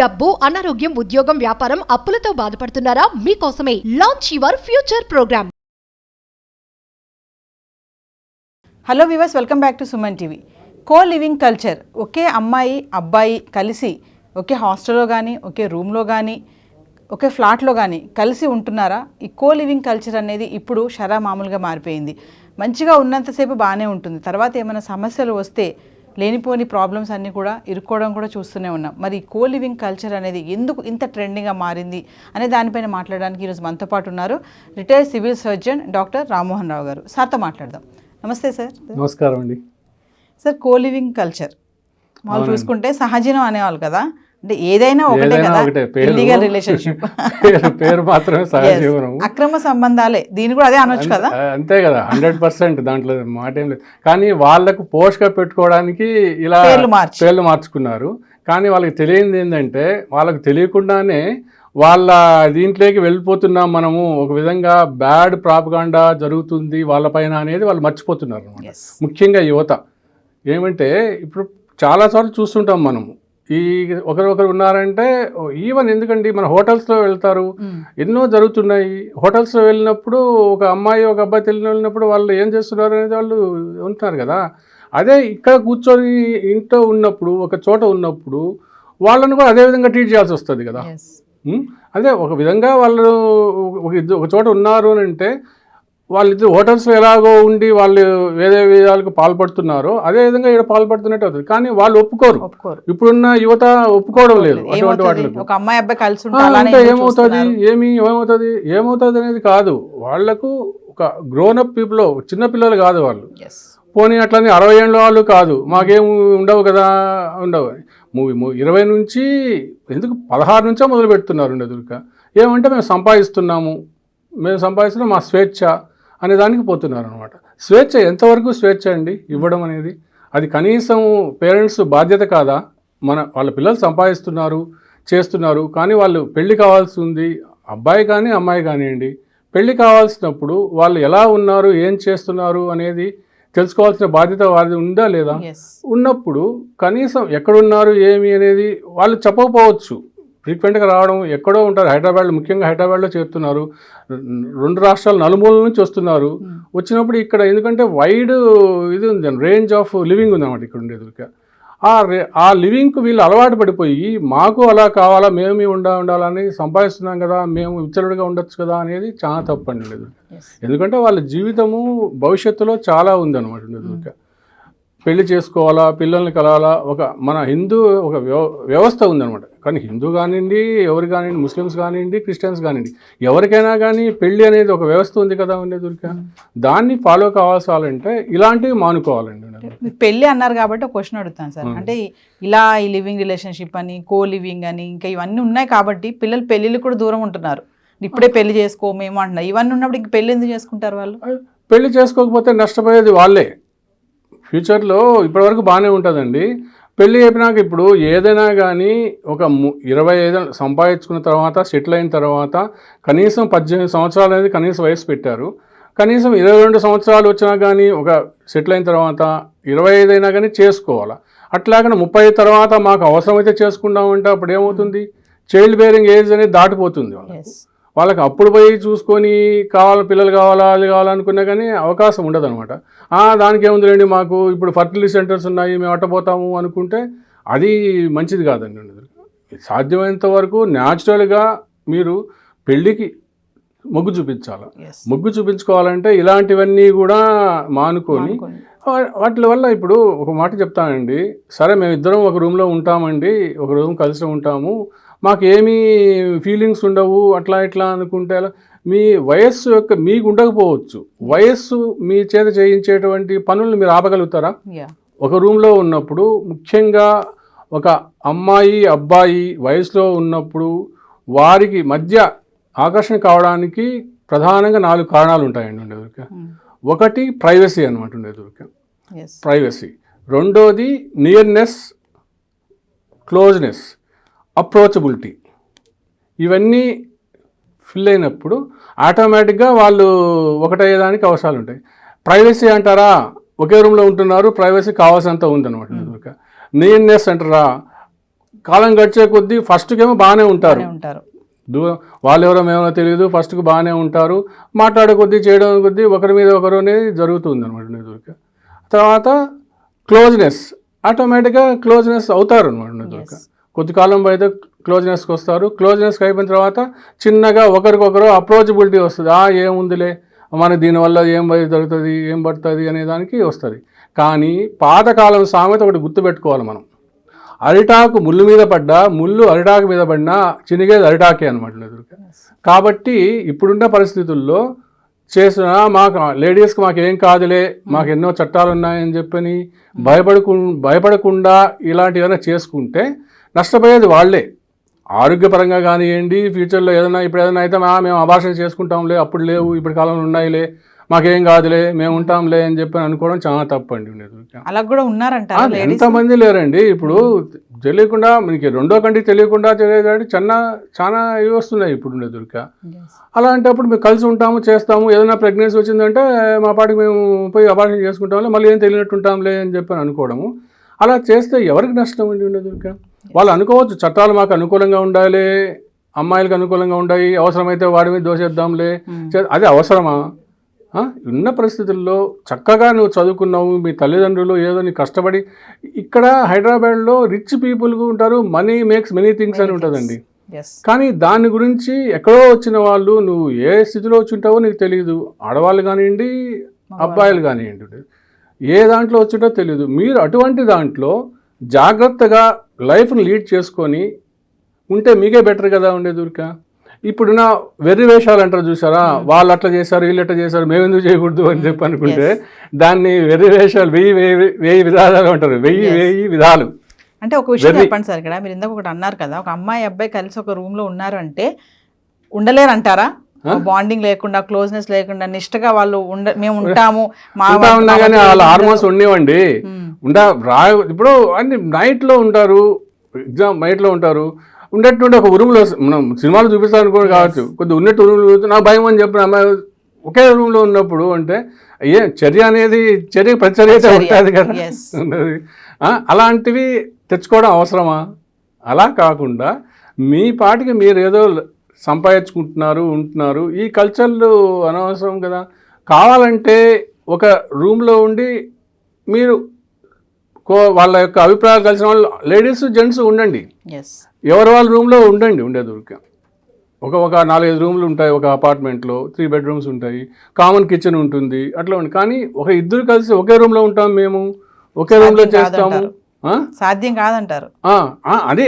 డబ్బు, అనారోగ్యం, ఉద్యోగం, వ్యాపారం, అప్పులతో బాధపడుతున్నారా? మీకోసమే launch your future program. Hello viewers, welcome back to Suman TV. Co living culture, ఒకే అమ్మాయి అబ్బాయి కలిసి ఒకే హాస్టల్లో కానీ ఒకే రూమ్లో కానీ ఒకే ఫ్లాట్లో కానీ కలిసి ఉంటున్నారా? ఈ కో లివింగ్ కల్చర్ అనేది ఇప్పుడు షరా మామూలుగా మారిపోయింది. మంచిగా ఉన్నంతసేపు బాగానే ఉంటుంది, తర్వాత ఏమైనా సమస్యలు వస్తే లేనిపోని ప్రాబ్లమ్స్ అన్నీ కూడా ఇరుక్కోవడం కూడా చూస్తూనే ఉన్నాం. మరి కో లివింగ్ కల్చర్ అనేది ఎందుకు ఇంత ట్రెండింగ్గా మారింది అనే దానిపైన మాట్లాడడానికి ఈరోజు మనతో పాటు ఉన్నారు retired civil surgeon doctor Rammohan Rao గారు. సార్తో మాట్లాడదాం. నమస్తే సార్. నమస్కారం అండి. సార్, కో లివింగ్ కల్చర్ వాళ్ళు చూసుకుంటే సహజీవనం అనేవాళ్ళు కదా, అంటే ఏదైనా ఒకటే కదా, ఇల్లీగల్ రిలేషన్షిప్ పేరు మాత్రమే సహజీవనం, అక్రమ సంబంధాలే, దీని కూడా అదే అనొచ్చు కదా. అంతే కదా, 100% దాంట్లో మాట ఏం లేదు. కానీ వాళ్ళకు పోషక పెట్టుకోవడానికి ఇలా పేర్లు మార్చుకున్నారు. కానీ వాళ్ళకి తెలియంది ఏంటంటే, వాళ్ళకి తెలియకుండానే వాళ్ళ దీంట్లోకి వెళ్ళిపోతున్నాం మనము, ఒక విధంగా బ్యాడ్ ప్రాపగాండా జరుగుతుంది వాళ్ళపైన అనేది వాళ్ళు మర్చిపోతున్నారు అన్నమాట. ముఖ్యంగా యువత ఏమంటే, ఇప్పుడు చాలాసార్లు చూస్తుంటాం మనము, ఈ ఒకరు ఉన్నారంటే ఈవెన్ ఎందుకండి మన హోటల్స్లో వెళ్తారు, ఎన్నో జరుగుతున్నాయి. హోటల్స్లో వెళ్ళినప్పుడు ఒక అమ్మాయి ఒక అబ్బాయి వెళ్ళినప్పుడు వాళ్ళు ఏం చేస్తున్నారు అనేది వాళ్ళు ఉంటున్నారు కదా. అదే ఇక్కడ కూర్చొని ఇంట్లో ఉన్నప్పుడు, ఒక చోట ఉన్నప్పుడు వాళ్ళని కూడా అదే విధంగా ట్రీట్ చేయాల్సి వస్తుంది కదా. అదే ఒక విధంగా వాళ్ళు ఒక చోట ఉన్నారు అని అంటే, వాళ్ళిద్దరు హోటల్స్లో ఎలాగో ఉండి వాళ్ళు వేరే విధాలకు పాల్పడుతున్నారో అదేవిధంగా ఇక్కడ పాల్పడుతున్నట్టు అవుతుంది. కానీ వాళ్ళు ఒప్పుకోరు. ఇప్పుడున్న యువత ఒప్పుకోవడం లేదు అటువంటి వాటికి. ఒక అమ్మాయి అబ్బాయి కలిసి అంటే ఏమవుతుంది అనేది కాదు. వాళ్లకు ఒక గ్రోనప్ పీపుల్, చిన్నపిల్లలు కాదు వాళ్ళు. పోనీ అట్లని 60 ఏళ్ళ వాళ్ళు కాదు, మాకేం ఉండవు కదా, ఉండవు. 20 నుంచి ఎందుకు 16 నుంచే మొదలు పెడుతున్నారు ఉండదుక. ఏమంటే మేము సంపాదిస్తున్నాము మా స్వేచ్ఛ అనే దానికి పోతున్నారు అనమాట. స్వేచ్ఛ ఎంతవరకు స్వేచ్ఛ అండి ఇవ్వడం అనేది? అది కనీసం పేరెంట్స్ బాధ్యత కాదా? వాళ్ళ పిల్లలు సంపాదిస్తున్నారు, చేస్తున్నారు, కానీ వాళ్ళు పెళ్లి కావాల్సి ఉంది, అబ్బాయి కానీ అమ్మాయి కానివ్వండి. పెళ్లి కావాల్సినప్పుడు వాళ్ళు ఎలా ఉన్నారు, ఏం చేస్తున్నారు అనేది తెలుసుకోవాల్సిన బాధ్యత వారిది ఉందా లేదా? ఉన్నప్పుడు కనీసం ఎక్కడున్నారు ఏమి అనేది వాళ్ళు చెప్పకపోవచ్చు. ఫ్రీక్వెంట్గా రావడం, ఎక్కడో ఉంటారు, హైదరాబాద్లో, ముఖ్యంగా హైదరాబాద్లో చేరుతున్నారు, 2 రాష్ట్రాల నలుమూల నుంచి వస్తున్నారు. వచ్చినప్పుడు ఇక్కడ ఎందుకంటే వైడ్ ఇది ఉంది, రేంజ్ ఆఫ్ లివింగ్ ఉందన్నమాట ఇక్కడ ఉండేది. ఆ లివింగ్కు వీళ్ళు అలవాటు పడిపోయి మాకు అలా కావాలా, మేము ఉండాలని సంపాదిస్తున్నాం కదా, మేము విచ్చలుడిగా ఉండొచ్చు కదా అనేది చాలా తప్పు అండి. ఎందుకంటే వాళ్ళ జీవితము భవిష్యత్తులో చాలా ఉందన్నమాట ఉండేది. పెళ్లి చేసుకోవాలా, పిల్లల్ని కలాలా, మన హిందూ ఒక వ్యవస్థ ఉందన్నమాట. కానీ హిందూ కానివ్వండి, ఎవరు కానివ్వండి, ముస్లిమ్స్ కానివ్వండి, క్రిస్టియన్స్ కానివ్వండి, ఎవరికైనా కానీ పెళ్లి అనేది ఒక వ్యవస్థ ఉంది కదా ఉండేది. దాన్ని ఫాలో కావాల్సాలంటే ఇలాంటివి మానుకోవాలండి. పెళ్లి అన్నారు కాబట్టి ఒక క్వశ్చన్ అడుగుతాను సార్. అంటే ఇలా ఈ లివింగ్ రిలేషన్షిప్ అని, కో లివింగ్ అని, ఇంకా ఇవన్నీ ఉన్నాయి కాబట్టి పిల్లలు పెళ్లిళ్ళు కూడా దూరం ఉంటున్నారు. ఇప్పుడే పెళ్లి చేసుకో మేము అంటున్నారు. ఇవన్నీ ఉన్నప్పుడు ఇంక పెళ్లి ఎందుకు చేసుకుంటారు వాళ్ళు? పెళ్లి చేసుకోకపోతే నష్టపోయేది వాళ్ళే. ఫ్యూచర్లో ఇప్పటివరకు బాగానే ఉంటుందండి. పెళ్ళి అయిపోయినాక ఇప్పుడు ఏదైనా కానీ ఒక 25 సంపాదించుకున్న తర్వాత, సెటిల్ అయిన తర్వాత కనీసం 18 సంవత్సరాలు అనేది కనీస వయసు పెట్టారు. కనీసం 22 సంవత్సరాలు వచ్చినా కానీ ఒక సెటిల్ అయిన తర్వాత 25 అయినా కానీ చేసుకోవాలి. అట్లాగనే 30 తర్వాత మాకు అవసరమైతే చేసుకుంటామంటే అప్పుడు ఏమవుతుంది, చైల్డ్ బేరింగ్ ఏజ్ అనేది దాటిపోతుంది వాళ్ళకి. అప్పుడు పోయి చూసుకొని పిల్లలు కావాలా, అది కావాలనుకున్నా కానీ అవకాశం ఉండదు అనమాట. దానికి ఏముందిలేండి, మాకు ఇప్పుడు ఫర్టిలిటీ సెంటర్స్ ఉన్నాయి, మేము అట్టపోతాము అనుకుంటే అది మంచిది కాదండి. సాధ్యమైనంత వరకు న్యాచురల్గా మీరు పెళ్ళికి మొగ్గు చూపించాలి. మొగ్గు చూపించుకోవాలంటే ఇలాంటివన్నీ కూడా మానుకొని వాటి వల్ల ఇప్పుడు ఒక మాట చెప్తానండి. సరే మేమిద్దరం ఒక రూమ్లో ఉంటామండి, ఒక రూమ్ కలిసి ఉంటాము, మాకు ఏమీ ఫీలింగ్స్ ఉండవు అట్లా ఇట్లా అనుకుంటే మీ వయస్సు మీకు ఉండకపోవచ్చు. వయస్సు మీ చేత చేయించేటువంటి పనులను మీరు ఆపగలుగుతారా? ఒక రూమ్లో ఉన్నప్పుడు, ముఖ్యంగా ఒక అమ్మాయి అబ్బాయి వయసులో ఉన్నప్పుడు వారికి మధ్య ఆకర్షణ కావడానికి ప్రధానంగా 4 కారణాలు ఉంటాయండి ఉండేదొరిక. ఒకటి ప్రైవసీ అనమాట ఉండేదొరిక, ప్రైవసీ. రెండోది నియర్నెస్, క్లోజ్నెస్, అప్రోచబిలిటీ. ఇవన్నీ ఫిల్ అయినప్పుడు ఆటోమేటిక్గా వాళ్ళు ఒకటయ్యేదానికి అవసరాలు ఉంటాయి. ప్రైవసీ అంటారా, ఒకే రూమ్లో ఉంటున్నారు, ప్రైవసీ కావాల్సినంత ఉందన్నమాట. నియర్నెస్ అంటారా, కాలం గడిచే కొద్దీ ఫస్ట్కేమో బాగానే ఉంటారు, ఉంటారు. వాళ్ళు ఎవరో మేమో తెలియదు, ఫస్ట్కి బాగానే ఉంటారు, మాట్లాడే కొద్దీ చేయడం కొద్దీ ఒకరి మీద ఒకరు అనేది జరుగుతుంది అనమాట. తర్వాత క్లోజ్నెస్, ఆటోమేటిక్గా క్లోజ్నెస్ అవుతారు అనమాట. కొద్ది కాలం అయితే క్లోజ్నెస్కి వస్తారు. క్లోజ్నెస్కి అయిపోయిన తర్వాత చిన్నగా ఒకరికొకరు అప్రోచబిలిటీ వస్తుంది. ఏముందిలే మనకి దీనివల్ల ఏం జరుగుతుంది, ఏం పడుతుంది అనే దానికి వస్తుంది. కానీ పాతకాలం సామెత ఒకటి గుర్తుపెట్టుకోవాలి మనం, అరిటాకు ముళ్ళు మీద పడ్డా, ముళ్ళు అరిటాకు మీద పడినా చినిగేది అరిటాకే అనమాట. కాబట్టి ఇప్పుడున్న పరిస్థితుల్లో చేసిన మాకు లేడీస్కి మాకేం కాదులే, మాకు ఎన్నో చట్టాలు ఉన్నాయని చెప్పని భయపడకుండా ఇలాంటివైనా చేసుకుంటే నష్టపోయేది వాళ్ళే. ఆరోగ్యపరంగా కానివ్వండి, ఫ్యూచర్లో ఇప్పుడు ఏదైనా అయితే మేము అబార్షణ చేసుకుంటాంలే, అప్పుడు లేవు, ఇప్పుడు కాలంలో ఉన్నాయిలే, మాకేం కాదులే, మేము ఉంటాంలే అని చెప్పి అనుకోవడం చాలా తప్పండి. అలా కూడా ఉన్నారంట, ఎంతమంది లేరండి. ఇప్పుడు తెలియకుండా మీకు రెండో కంటికి తెలియకుండా తెలియదంటే చాలా ఇవి వస్తున్నాయి ఇప్పుడు దొరిక. అలాంటప్పుడు మేము కలిసి ఉంటాము, చేస్తాము. ఏదైనా ప్రెగ్నెన్సీ వచ్చిందంటే మా పాటికి మేము పోయి అబార్షణ చేసుకుంటాంలే, మళ్ళీ ఏం తెలియనట్టు ఉంటాంలే అని చెప్పి అనుకోవడము. అలా చేస్తే ఎవరికి నష్టం అండి ఉండేదొరిక? వాళ్ళు అనుకోవచ్చు చట్టాలు మాకు అనుకూలంగా ఉండాలి, అమ్మాయిలకు అనుకూలంగా ఉండాలి, అవసరమైతే వాడి మీద దోషేద్దాంలే. అది అవసరమా? ఉన్న పరిస్థితుల్లో చక్కగా నువ్వు చదువుకున్నావు, మీ తల్లిదండ్రులు ఏదో నీ కష్టపడి, ఇక్కడ హైదరాబాద్లో రిచ్ పీపుల్ ఉంటారు, మనీ మేక్స్ మెనీ థింగ్స్ అని ఉంటుందండి. కానీ దాని గురించి ఎక్కడో వచ్చిన వాళ్ళు, నువ్వు ఏ స్థితిలో వచ్చి ఉంటావో నీకు తెలియదు. ఆడవాళ్ళు కానివ్వండి, అబ్బాయిలు కానివ్వండి, ఏ దాంట్లో వచ్చింటో తెలియదు. మీరు అటువంటి దాంట్లో జాగ్రత్తగా లైఫ్ని లీడ్ చేసుకొని ఉంటే మీకే బెటర్ కదా ఉండేదూరిక. ఇప్పుడున్న వెర్రి వేషాలు అంటారు చూసారా, వాళ్ళు అట్లా చేశారు, వీళ్ళు అట్లా చేశారు, మేము ఎందుకు చేయకూడదు అని చెప్పి అనుకుంటే దాన్ని వెర్రి వేషాలు, వెయ్యి విధాలు అంటారు. వెయ్యి విధాలు. అంటే ఒక విషయం చెప్పండి సార్, ఇక్కడ మీరు ఇందాక ఒకటి అన్నారు కదా, ఒక అమ్మాయి అబ్బాయి కలిసి ఒక రూమ్ లో ఉన్నారు అంటే ఉండలేరు అంటారా? బాండింగ్ లేకుండా, క్లోజ్నెస్ లేకుండా, నిష్టగా వాళ్ళు మేము ఉంటాము ఉన్నా కానీ వాళ్ళ హార్మోన్స్ ఉండేవండి. ఇప్పుడు అన్ని నైట్లో ఉంటారు, ఎగ్జామ్ నైట్లో ఉంటారు, ఉండేటువంటి ఒక రూమ్లో మనం సినిమాలు చూపిస్తాను కూడా కావచ్చు, కొద్దిగా ఉన్నట్టు రూమ్లో నాకు భయం అని చెప్పిన అమ్మాయి ఒకే రూమ్లో ఉన్నప్పుడు అంటే చర్య అనేది ప్రతిచర్య అయితే ఉంటుంది కదా. అలాంటివి తెచ్చుకోవడం అవసరమా? అలా కాకుండా మీ పాటికి మీరు ఏదో సంపాదించుకుంటున్నారు, ఉంటున్నారు. ఈ కల్చర్లు అనవసరం కదా. కావాలంటే ఒక రూమ్లో ఉండి మీరు వాళ్ళ యొక్క అభిప్రాయాలు కలిసిన వాళ్ళు లేడీస్ జెంట్స్ ఉండండి, ఎవరి వాళ్ళ రూమ్లో ఉండండి. ఉండేదూరిక ఒక 4-5 రూమ్లు ఉంటాయి, ఒక అపార్ట్మెంట్లో 3 బెడ్రూమ్స్ ఉంటాయి, కామన్ కిచెన్ ఉంటుంది, అట్లా ఉంది. కానీ ఒక ఇద్దరు కలిసి ఒకే రూమ్లో ఉంటాం, మేము ఒకే రూమ్లో చేస్తాము, సాధ్యం కాదంటారు. అదే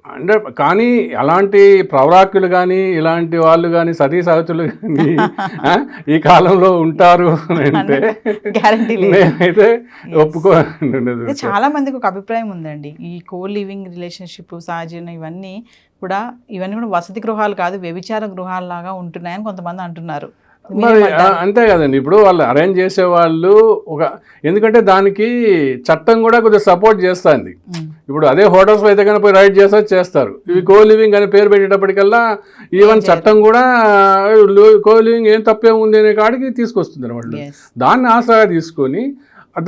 అంటే కానీ అలాంటి ప్రవరాకులు కానీ ఇలాంటి వాళ్ళు కానీ సతీ సావిత్రులు కానీ ఈ కాలంలో ఉంటారు అంటే నేనైతే ఒప్పుకోండి. చాలా మందికి ఒక అభిప్రాయం ఉందండి, ఈ కో లివింగ్ రిలేషన్షిప్ సహజీవనం ఇవన్నీ కూడా వసతి గృహాలు కాదు, వ్యభిచార గృహాల లాగా ఉంటున్నాయని కొంతమంది అంటున్నారు. మరి అంతే కదండి. ఇప్పుడు వాళ్ళు అరేంజ్ చేసేవాళ్ళు ఎందుకంటే దానికి చట్టం కూడా కొద్దిగా సపోర్ట్ చేస్తుంది. ఇప్పుడు అదే హోటల్స్లో అయితే కనుక పోయి రైడ్ చేస్తారు. ఇవి కో లివింగ్ అని పేరు పెట్టేటప్పటికల్లా ఈవెన్ చట్టం కూడా కో లివింగ్ ఏం తప్పే ఉంది అనే కాడికి తీసుకొస్తుంది వాళ్ళు. దాన్ని ఆసరా తీసుకొని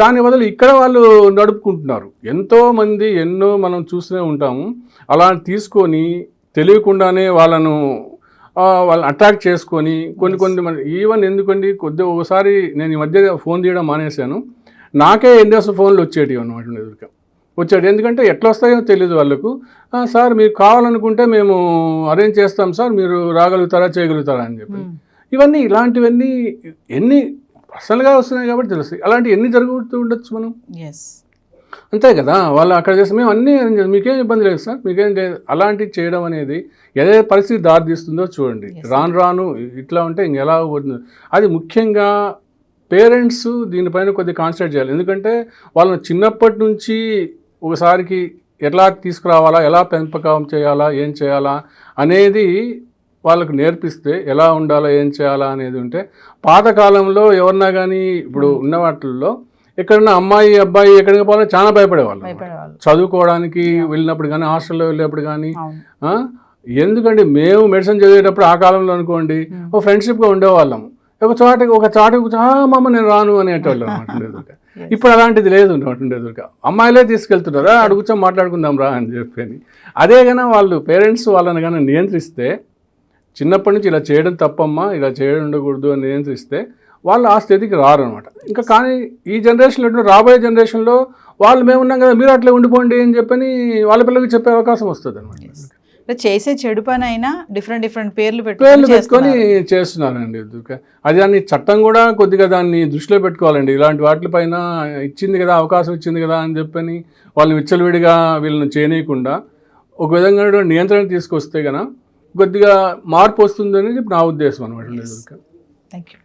దాని బదులు ఇక్కడ వాళ్ళు నడుపుకుంటున్నారు. ఎంతోమంది ఎన్నో మనం చూస్తూనే ఉంటాము. అలా తీసుకొని తెలియకుండానే వాళ్ళను అట్రాక్ట్ చేసుకొని కొన్ని ఈవెన్ ఎందుకండి కొద్దిగా ఒకసారి నేను ఈ మధ్య ఫోన్ తీయడం మానేశాను, నాకే ఎన్నో ఫోన్లు వచ్చేటివి అనమాట వచ్చాడు. ఎందుకంటే ఎట్లా వస్తాయో తెలియదు వాళ్ళకు. సార్ మీరు కావాలనుకుంటే మేము అరేంజ్ చేస్తాం సార్, మీరు రాగలుగుతారా చేయగలుగుతారా అని చెప్పి. ఇలాంటివన్నీ ఎన్ని పర్సనల్గా వస్తున్నాయి కాబట్టి తెలుస్తాయి. అలాంటివి ఎన్ని జరుగుతూ ఉండొచ్చు మనం, అంతే కదా. వాళ్ళు అక్కడ చేస్తే మేము అన్నీ మీకేం ఇబ్బంది లేదు సార్, మీకేం లేదు. అలాంటివి చేయడం అనేది ఏదే పరిస్థితి దారితీస్తుందో చూడండి. రాను ఇట్లా ఉంటే ఇంకెలా అవుతుంది. అది ముఖ్యంగా పేరెంట్స్ దీనిపైన కొద్దిగా కాన్సన్ట్రేట్ చేయాలి. ఎందుకంటే వాళ్ళని చిన్నప్పటి నుంచి ఒకసారికి ఎట్లా తీసుకురావాలా, ఎలా పెంపకం చేయాలా, ఏం చేయాలా అనేది వాళ్ళకు నేర్పిస్తే ఎలా ఉండాలా, ఏం చేయాలా అనేది ఉంటే, పాతకాలంలో ఎవరన్నా కానీ ఇప్పుడు ఉన్న వాటిల్లో ఎక్కడన్నా అమ్మాయి అబ్బాయి ఎక్కడికి పోవాలని చాలా భయపడేవాళ్ళు చదువుకోవడానికి వెళ్ళినప్పుడు కానీ, హాస్టల్లో వెళ్ళేప్పుడు కానీ. ఎందుకంటే మేము మెడిసిన్ చదివేటప్పుడు ఆ కాలంలో అనుకోండి ఒక ఫ్రెండ్షిప్గా ఉండేవాళ్ళము. ఒక చాటుకు మమ్మ నేను రాను అనేటోళ్ళు అనమాట. ఇప్పుడు అలాంటిది లేదు ఉండేదుగా. అమ్మాయిలే తీసుకెళ్తున్నారా, అడుగుచా మాట్లాడుకుందాం రా అని చెప్పని. అదే కన్నా వాళ్ళు పేరెంట్స్ వాళ్ళని కానీ నియంత్రిస్తే, చిన్నప్పటి నుంచి ఇలా చేయడం తప్పమ్మా, ఇలా చేయడం ఉండకూడదు అని నియంత్రిస్తే వాళ్ళు ఆ స్థితికి రారు అనమాట. ఇంకా కానీ ఈ జనరేషన్లో, రాబోయే జనరేషన్లో వాళ్ళు మేము ఉన్నాం కదా, మీరు అట్లా ఉండిపోండి అని చెప్పని వాళ్ళ పిల్లలకి చెప్పే అవకాశం వస్తుంది అనమాట. చేసే చెడు పని అయినా డిఫరెంట్ పేర్లు పెట్టుకొని చేస్తున్నారండి. అది దాన్ని చట్టం కూడా కొద్దిగా దాన్ని దృష్టిలో పెట్టుకోవాలండి. ఇలాంటి వాటిపైన ఇచ్చింది కదా, అవకాశం ఇచ్చింది కదా అని చెప్పని వాళ్ళని విచ్చలవిడిగా వీళ్ళని చేయనీయకుండా ఒక విధంగా నియంత్రణ తీసుకొస్తే కనుక కొద్దిగా మార్పు వస్తుంది అనేది నా ఉద్దేశం అనమాట. Thank you.